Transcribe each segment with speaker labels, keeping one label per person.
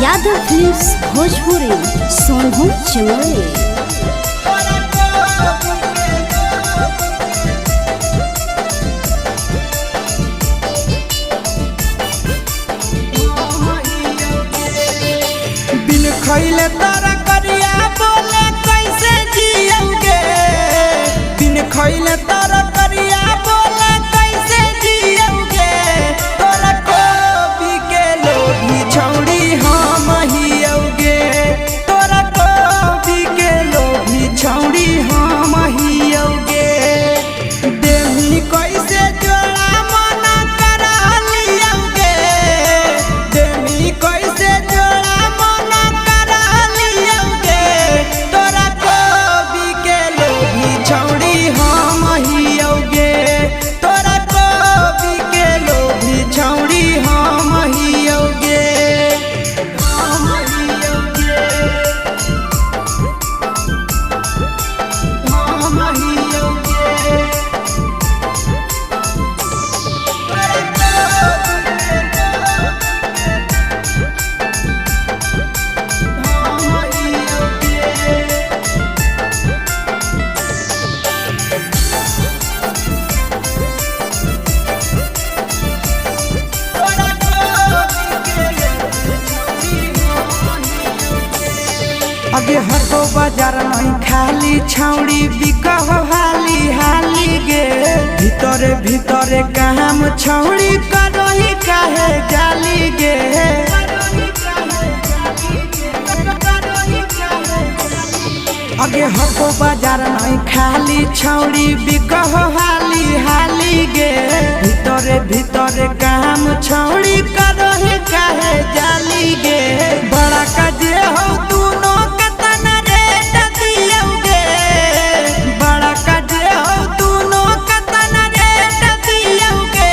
Speaker 1: Yadav films Bhojpuri Sonu Chamoli.
Speaker 2: बिन खइले तारा करिया बोले कैसे जियोगे, बिन खइले तारा करिया बोले कैसे जियोगे। तोरा कोबी के लोभी छौड़ी हम हियोगे, तोरा कोबी के लोभी छौड़ी हम हियोगे। देही कैसे जोड़ा मना करा लियोगे, देही कैसे जोड़ा मना करा लियोगे। तोरा कोबी के लोभी छौड़ी हम हियोगे, तोरा कोबी के लोभी छौड़ी हम हियोगे, हम हियोगे, हम हियोगे। अगे हर बाजार में खाली छौड़ी बिकह हाली हाली गे। भीतरे भीतरे काम छौड़ी करही काहे जाली गे। अगे हर बाजार में खाली छौड़ी बिकह हाली हाली गे। भीतरे भीतरे काम छौड़ी करही काहे जाली गे। बड़ा काजे हो दूनो कतना रेट दियोगे, बड़ा काजे हो दूनो कतना रेट दियोगे।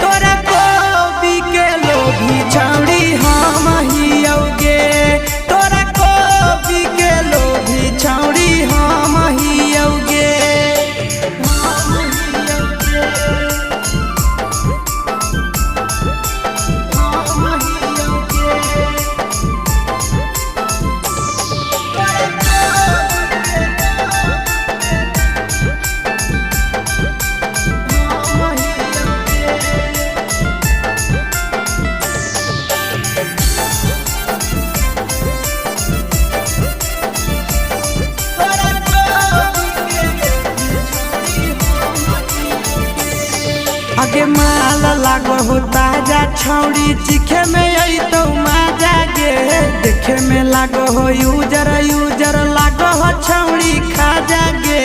Speaker 2: तोरा कोबी के लोभी छौड़ी हम हियोगे, तोरा कोबी के लोभी छौड़ी हम हियोगे, हम हियोगे, हम हियोगे। आगे माल लागो हो ताजा छौड़ी, चिखे में आई तो मजा गे। देखे में लागो हो यूजर यूजर लागो हो छौड़ी खा जागे।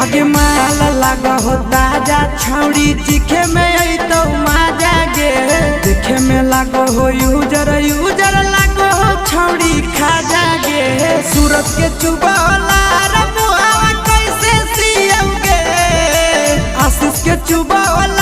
Speaker 2: आगे माल लागो हो ताजा छौड़ी, चिखे में आई तो मजा गे। देखे में लागो हो यूजर यूजर लागो हो छौड़ी खा जागे। सूरत के चुबाला कैसे सियोगे, आशीष के चुबाला